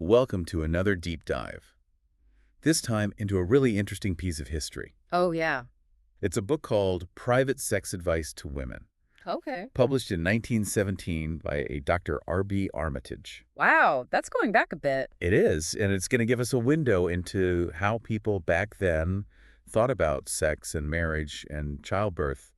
Welcome to another deep dive. This time into a really interesting piece of history. Oh, yeah. It's a book called Private Sex Advice to Women, Okay. published in 1917 by a Dr. R.B. Armitage. Wow, that's going back a bit. It is, and it's going to give us a window into how people back then thought about sex and marriage and childbirth,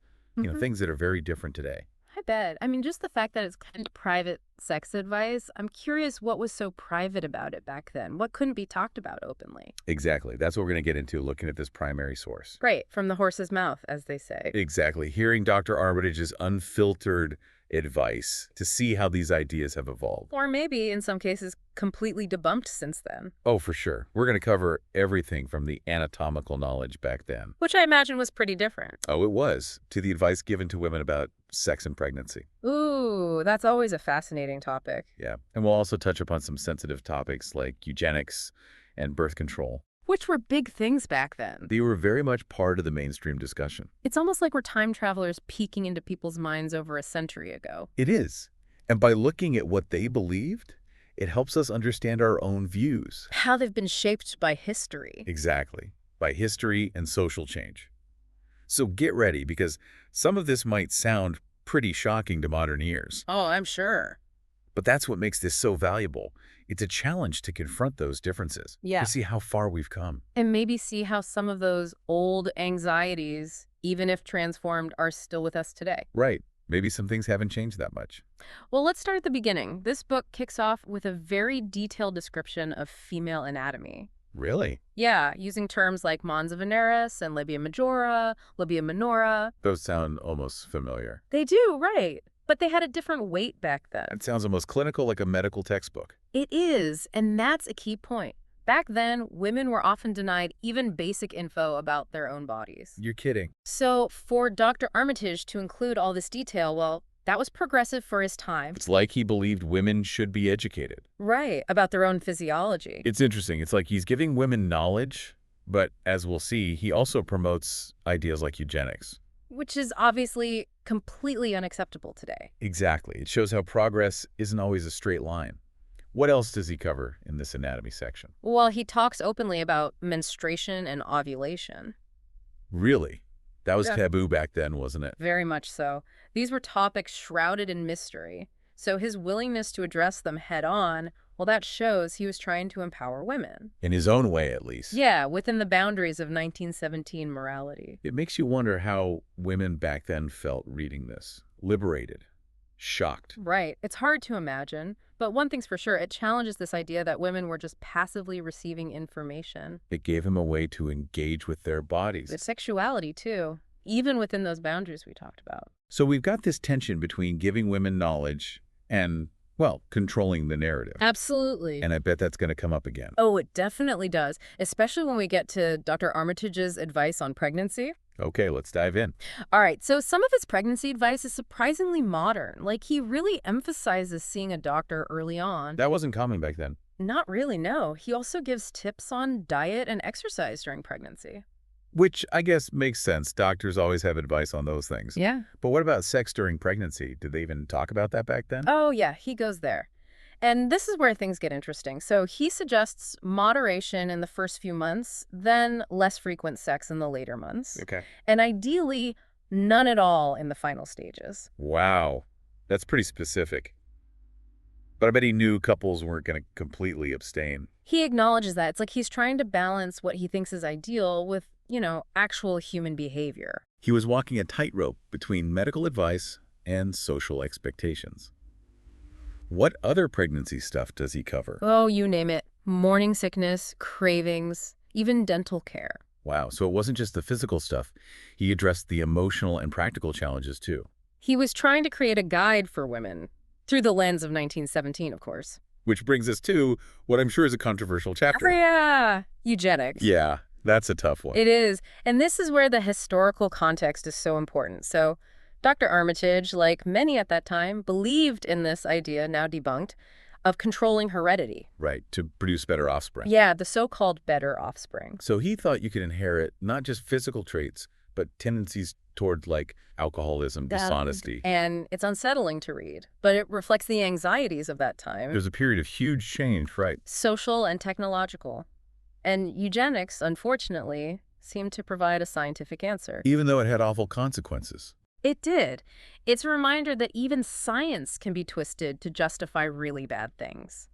things that are very different today. I bet. I mean, just the fact that it's kind of private sex advice, I'm curious what was so private about it back then. What couldn't be talked about openly? Exactly. That's what we're going to get into looking at this primary source. Right, from the horse's mouth, as they say. Exactly. Hearing Dr. Armitage's unfiltered advice to see how these ideas have evolved. Or maybe, in some cases, completely debunked since then. Oh, for sure. We're going to cover everything from the anatomical knowledge back then. Which I imagine was pretty different. Oh, it was, to the advice given to women about sex and pregnancy. Ooh, that's always a fascinating topic. Yeah. And we'll also touch upon some sensitive topics like eugenics and birth control. Which were big things back then. They were very much part of the mainstream discussion. It's almost like we're time travelers peeking into people's minds over a century ago. It is. And by looking at what they believed, it helps us understand our own views. How they've been shaped by history. Exactly. By history and social change. So get ready, because some of this might sound pretty shocking to modern ears. Oh, I'm sure. But that's what makes this so valuable. It's a challenge to confront those differences. Yeah. To see how far we've come. And maybe see how some of those old anxieties, even if transformed, are still with us today. Right. Maybe some things haven't changed that much. Well, let's start at the beginning. This book kicks off with a very detailed description of female anatomy. Really? Yeah, using terms like mons veneris and labia majora, labia minora. Those sound almost familiar. They do, right. But they had a different weight back then. That sounds almost clinical, like a medical textbook. It is, and that's a key point. Back then, women were often denied even basic info about their own bodies. You're kidding. So for Dr. Armitage to include all this detail, well, that was progressive for his time. It's like he believed women should be educated. Right, about their own physiology. It's interesting. It's like he's giving women knowledge, but as we'll see, he also promotes ideas like eugenics. Which is obviously completely unacceptable today. Exactly. It shows how progress isn't always a straight line. What else does he cover in this anatomy section? Well, he talks openly about menstruation and ovulation. Really? That was Yeah. taboo back then, wasn't it? Very much so. These were topics shrouded in mystery. So his willingness to address them head on, well, that shows he was trying to empower women. In his own way, at least. Yeah, within the boundaries of 1917 morality. It makes you wonder how women back then felt reading this. Liberated. Shocked. Right. It's hard to imagine. But one thing's for sure, it challenges this idea that women were just passively receiving information. It gave him a way to engage with their bodies. With sexuality, too. Even within those boundaries we talked about. So we've got this tension between giving women knowledge and, well, controlling the narrative. Absolutely. And I bet that's going to come up again. Oh, it definitely does, especially when we get to Dr. Armitage's advice on pregnancy. Okay, let's dive in. All right, so some of his pregnancy advice is surprisingly modern. Like, he really emphasizes seeing a doctor early on. That wasn't common back then. Not really, no. He also gives tips on diet and exercise during pregnancy. Which I guess makes sense. Doctors always have advice on those things. Yeah. But what about sex during pregnancy? Did they even talk about that back then? Oh, yeah, he goes there. And this is where things get interesting. So he suggests moderation in the first few months, then less frequent sex in the later months. Okay. And ideally, none at all in the final stages. Wow. That's pretty specific. But I bet he knew couples weren't going to completely abstain. He acknowledges that. It's like he's trying to balance what he thinks is ideal with, actual human behavior. He was walking a tightrope between medical advice and social expectations. What other pregnancy stuff does he cover? Oh, you name it. Morning sickness, cravings, even dental care. Wow, so it wasn't just the physical stuff. He addressed the emotional and practical challenges, too. He was trying to create a guide for women, through the lens of 1917, of course. Which brings us to what I'm sure is a controversial chapter. Oh, yeah, eugenics. Yeah, that's a tough one. It is. And this is where the historical context is so important. So Dr. Armitage, like many at that time, believed in this idea, now debunked, of controlling heredity. Right, to produce better offspring. Yeah, the so-called better offspring. So he thought you could inherit not just physical traits, but tendencies toward, like, alcoholism, dishonesty. And it's unsettling to read, but it reflects the anxieties of that time, There's a period of huge change, right? social and technological. And eugenics, unfortunately, seemed to provide a scientific answer. Even though it had awful consequences. It did. It's a reminder that even science can be twisted to justify really bad things,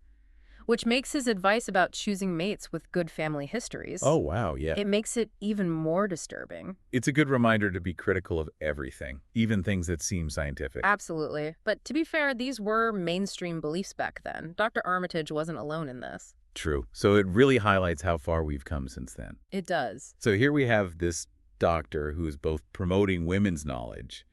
which makes his advice about choosing mates with good family histories, Oh, wow, yeah. it makes it even more disturbing. It's a good reminder to be critical of everything, even things that seem scientific. Absolutely. But to be fair, these were mainstream beliefs back then. Dr. Armitage wasn't alone in this. True. So it really highlights how far we've come since then. It does. So here we have this doctor who is both promoting women's knowledge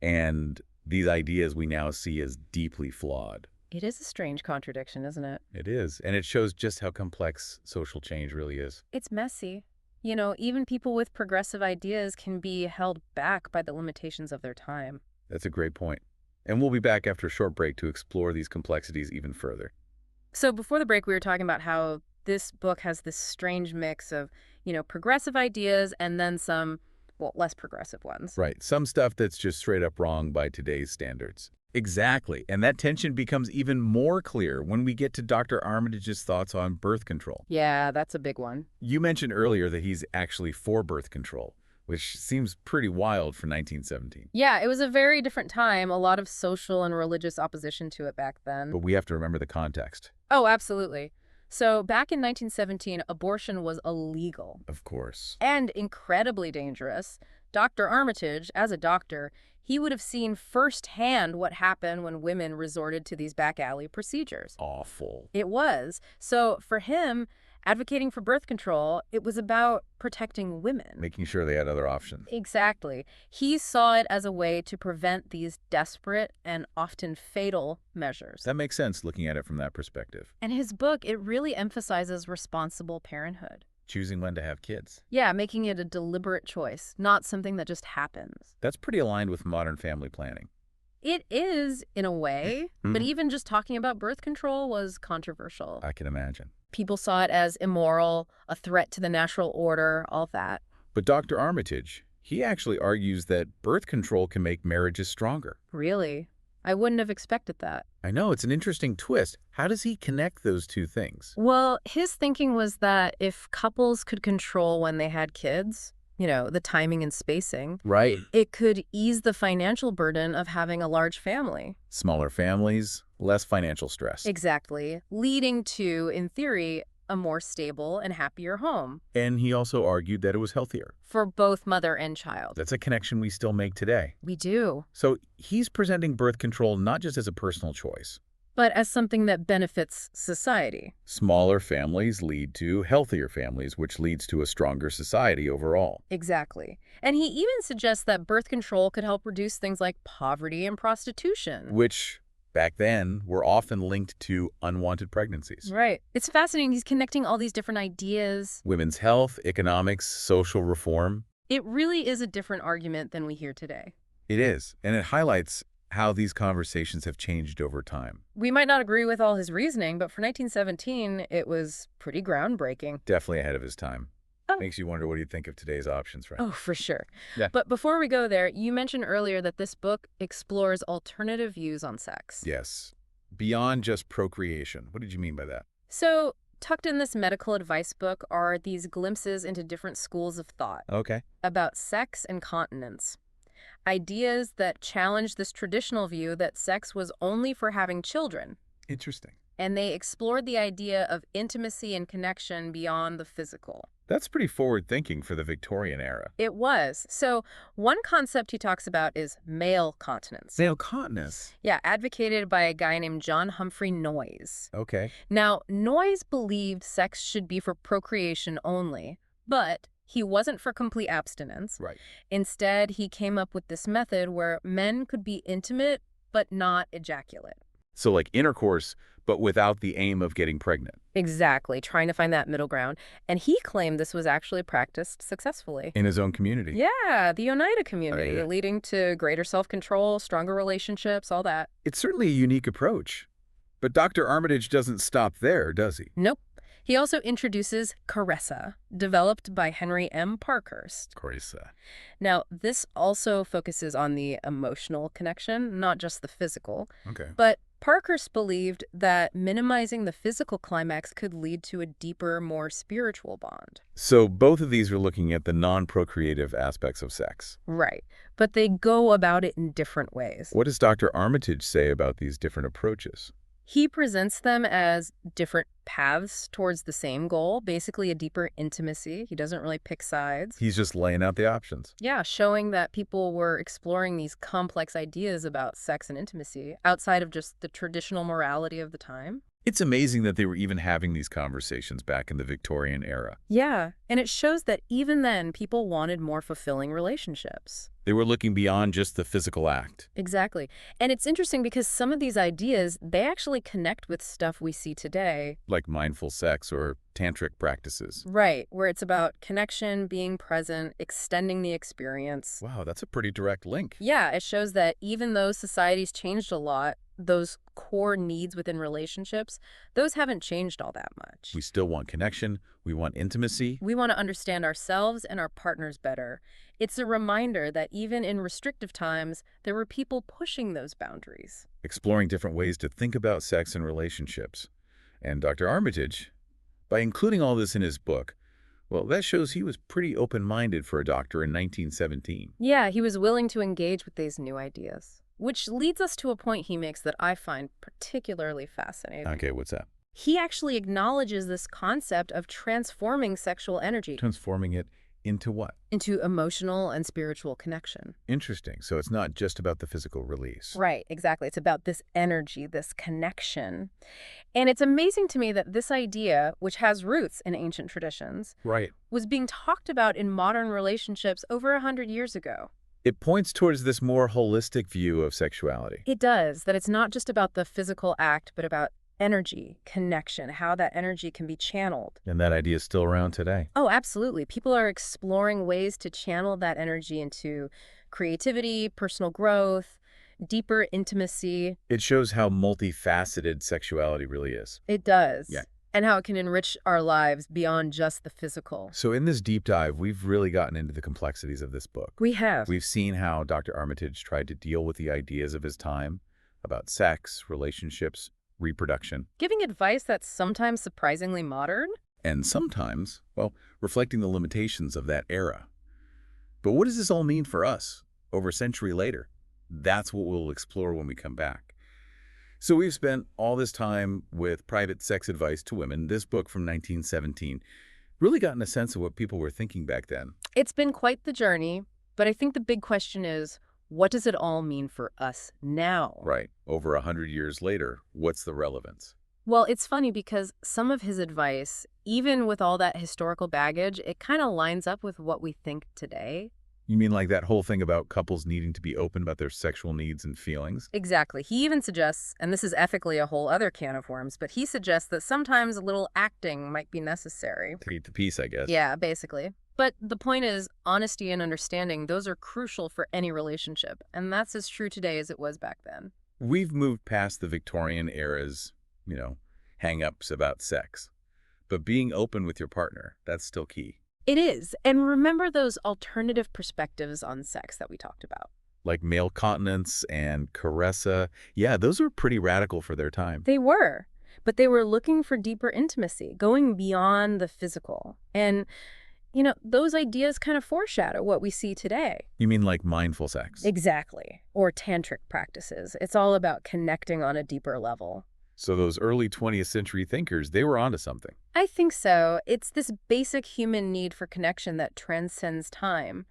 and these ideas we now see as deeply flawed. It is a strange contradiction, isn't it? It is. And it shows just how complex social change really is. It's messy. You know, even people with progressive ideas can be held back by the limitations of their time. That's a great point. And we'll be back after a short break to explore these complexities even further. So before the break, we were talking about how this book has this strange mix of, progressive ideas and then some, well, less progressive ones. Right. Some stuff that's just straight up wrong by today's standards. Exactly. And that tension becomes even more clear when we get to Dr. Armitage's thoughts on birth control. Yeah, that's a big one. You mentioned earlier that he's actually for birth control, which seems pretty wild for 1917. Yeah, it was a very different time, a lot of social and religious opposition to it back then. But we have to remember the context. Oh, absolutely. So back in 1917, abortion was illegal. Of course. And incredibly dangerous. Dr. Armitage, as a doctor, he would have seen firsthand what happened when women resorted to these back alley procedures. Awful. It was. So for him, advocating for birth control, it was about protecting women. Making sure they had other options. Exactly. He saw it as a way to prevent these desperate and often fatal measures. That makes sense looking at it from that perspective. And his book, it really emphasizes responsible parenthood. Choosing when to have kids. Yeah, making it a deliberate choice, not something that just happens. That's pretty aligned with modern family planning. It is, in a way, but even just talking about birth control was controversial. I can imagine. People saw it as immoral, a threat to the natural order, all that. But Dr. Armitage, he actually argues that birth control can make marriages stronger. Really? I wouldn't have expected that. I know, it's an interesting twist. How does he connect those two things? Well, his thinking was that if couples could control when they had kids, the timing and spacing, Right. it could ease the financial burden of having a large family. Smaller families, less financial stress. Exactly, leading to, in theory, a more stable and happier home. And he also argued that it was healthier. For both mother and child. That's a connection we still make today. We do. So he's presenting birth control not just as a personal choice. But as something that benefits society. Smaller families lead to healthier families, which leads to a stronger society overall. Exactly. And he even suggests that birth control could help reduce things like poverty and prostitution. Which, back then, were often linked to unwanted pregnancies. Right. It's fascinating. He's connecting all these different ideas. Women's health, economics, social reform. It really is a different argument than we hear today. It is, and it highlights how these conversations have changed over time. We might not agree with all his reasoning, but for 1917, it was pretty groundbreaking. Definitely ahead of his time. Oh. Makes you wonder what you think of today's options, right? Oh, for sure. Yeah. But before we go there, you mentioned earlier that this book explores alternative views on sex. Yes. Beyond just procreation. What did you mean by that? So, tucked in this medical advice book are these glimpses into different schools of thought Okay. about sex and continence. Ideas that challenge this traditional view that sex was only for having children. Interesting. And they explored the idea of intimacy and connection beyond the physical. That's pretty forward-thinking for the Victorian era. It was. So one concept he talks about is male continence. Male continence. Yeah, advocated by a guy named John Humphrey Noyes. Okay. Now, Noyes believed sex should be for procreation only, but he wasn't for complete abstinence. Right. Instead, he came up with this method where men could be intimate but not ejaculate. So like intercourse, but without the aim of getting pregnant. Exactly, trying to find that middle ground. And he claimed this was actually practiced successfully. In his own community. Yeah, the Oneida community, Oh, yeah. leading to greater self-control, stronger relationships, all that. It's certainly a unique approach. But Dr. Armitage doesn't stop there, does he? Nope. He also introduces caressa, developed by Henry M. Parkhurst. Carissa. Now, this also focuses on the emotional connection, not just the physical. Okay. But Parkhurst believed that minimizing the physical climax could lead to a deeper, more spiritual bond. So both of these are looking at the non-procreative aspects of sex. Right. But they go about it in different ways. What does Dr. Armitage say about these different approaches? He presents them as different paths towards the same goal, basically a deeper intimacy. He doesn't really pick sides. He's just laying out the options. Yeah, showing that people were exploring these complex ideas about sex and intimacy outside of just the traditional morality of the time. It's amazing that they were even having these conversations back in the Victorian era. Yeah, and it shows that even then, people wanted more fulfilling relationships. They were looking beyond just the physical act. Exactly. And it's interesting because some of these ideas, they actually connect with stuff we see today. Like mindful sex or tantric practices. Right, where it's about connection, being present, extending the experience. Wow, that's a pretty direct link. Yeah, it shows that even though society's changed a lot, those core needs within relationships, those haven't changed all that much. We still want connection. We want intimacy. We want to understand ourselves and our partners better. It's a reminder that even in restrictive times, there were people pushing those boundaries. Exploring different ways to think about sex and relationships. And Dr. Armitage, by including all this in his book, well, that shows he was pretty open-minded for a doctor in 1917. Yeah, he was willing to engage with these new ideas. Which leads us to a point he makes that I find particularly fascinating. Okay, what's that? He actually acknowledges this concept of transforming sexual energy Transforming it into what? into emotional and spiritual connection. Interesting. So it's not just about the physical release. Right, exactly. It's about this energy, this connection. And it's amazing to me that this idea, which has roots in ancient traditions, Right. was being talked about in modern relationships over 100 years ago. It points towards this more holistic view of sexuality. It does, that it's not just about the physical act, but about energy, connection, how that energy can be channeled. And that idea is still around today. Oh, absolutely. People are exploring ways to channel that energy into creativity, personal growth, deeper intimacy. It shows how multifaceted sexuality really is. It does. Yeah. And how it can enrich our lives beyond just the physical. So in this deep dive, we've really gotten into the complexities of this book. We have. We've seen how Dr. Armitage tried to deal with the ideas of his time about sex, relationships, reproduction, Giving advice that's sometimes surprisingly modern. and sometimes, well, reflecting the limitations of that era. But what does this all mean for us over a century later? That's what we'll explore when we come back. So we've spent all this time with private sex advice to women, this book from 1917, really gotten a sense of what people were thinking back then. It's been quite the journey, but I think the big question is, what does it all mean for us now? Right. Over 100 years later, what's the relevance? Well, it's funny because some of his advice, even with all that historical baggage, it kind of lines up with what we think today. You mean like that whole thing about couples needing to be open about their sexual needs and feelings? Exactly. He even suggests, and this is ethically a whole other can of worms, but he suggests that sometimes a little acting might be necessary. To keep the peace, I guess. Yeah, basically. But the point is, honesty and understanding, those are crucial for any relationship. And that's as true today as it was back then. We've moved past the Victorian era's, hang-ups about sex. But being open with your partner, that's still key. It is. And remember those alternative perspectives on sex that we talked about. Like male continence and caressa. Yeah, those were pretty radical for their time. They were. But they were looking for deeper intimacy, going beyond the physical. And, those ideas kind of foreshadow what we see today. You mean like mindful sex? Exactly. Or tantric practices. It's all about connecting on a deeper level. So those early 20th century thinkers, they were onto something. I think so. It's this basic human need for connection that transcends time.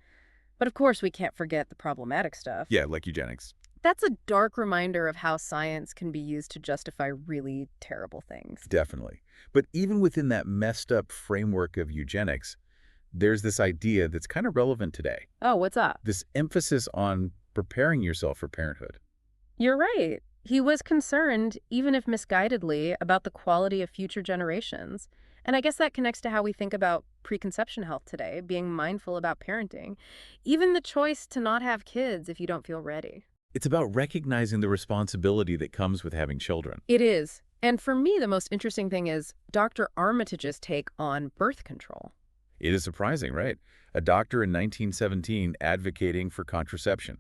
But of course, we can't forget the problematic stuff. Yeah, like eugenics. That's a dark reminder of how science can be used to justify really terrible things. Definitely. But even within that messed up framework of eugenics, there's this idea that's kind of relevant today. Oh, what's up? This emphasis on preparing yourself for parenthood. You're right. He was concerned, even if misguidedly, about the quality of future generations. And I guess that connects to how we think about preconception health today, being mindful about parenting. Even the choice to not have kids if you don't feel ready. It's about recognizing the responsibility that comes with having children. It is. And for me, the most interesting thing is Dr. Armitage's take on birth control. It is surprising, right? A doctor in 1917 advocating for contraception,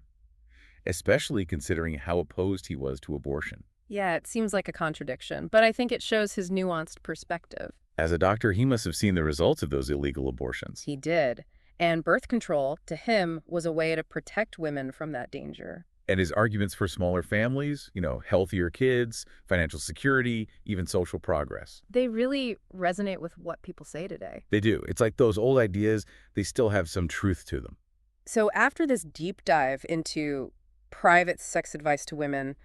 especially considering how opposed he was to abortion. Yeah, it seems like a contradiction, but I think it shows his nuanced perspective. As a doctor, he must have seen the results of those illegal abortions. He did. And birth control, to him, was a way to protect women from that danger. And his arguments for smaller families, healthier kids, financial security, even social progress. They really resonate with what people say today. They do. It's like those old ideas, they still have some truth to them. So after this deep dive into private sex advice to women,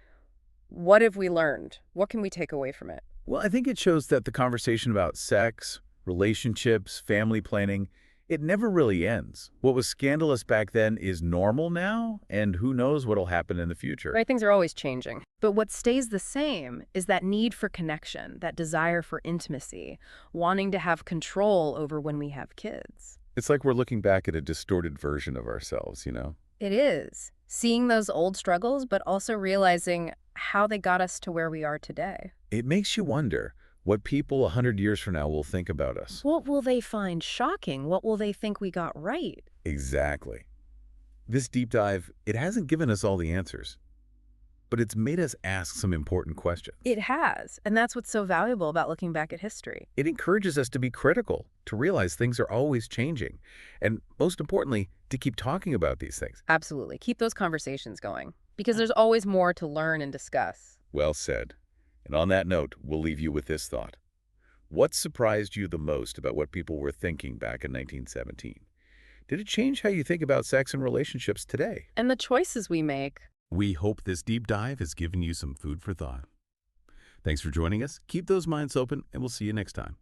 what have we learned? What can we take away from it? Well, I think it shows that the conversation about sex, relationships, family planning, it never really ends. What was scandalous back then is normal now, and who knows what'll happen in the future. Right, things are always changing. But what stays the same is that need for connection, that desire for intimacy, wanting to have control over when we have kids. It's like we're looking back at a distorted version of ourselves. It is. Seeing those old struggles, but also realizing how they got us to where we are today. It makes you wonder what people 100 years from now will think about us. What will they find shocking? What will they think we got right? Exactly. This deep dive, it hasn't given us all the answers, but it's made us ask some important questions. It has, and that's what's so valuable about looking back at history. It encourages us to be critical, to realize things are always changing, and most importantly, to keep talking about these things. Absolutely. Keep those conversations going, because there's always more to learn and discuss. Well said. And on that note, we'll leave you with this thought. What surprised you the most about what people were thinking back in 1917? Did it change how you think about sex and relationships today? And the choices we make. We hope this deep dive has given you some food for thought. Thanks for joining us. Keep those minds open, and we'll see you next time.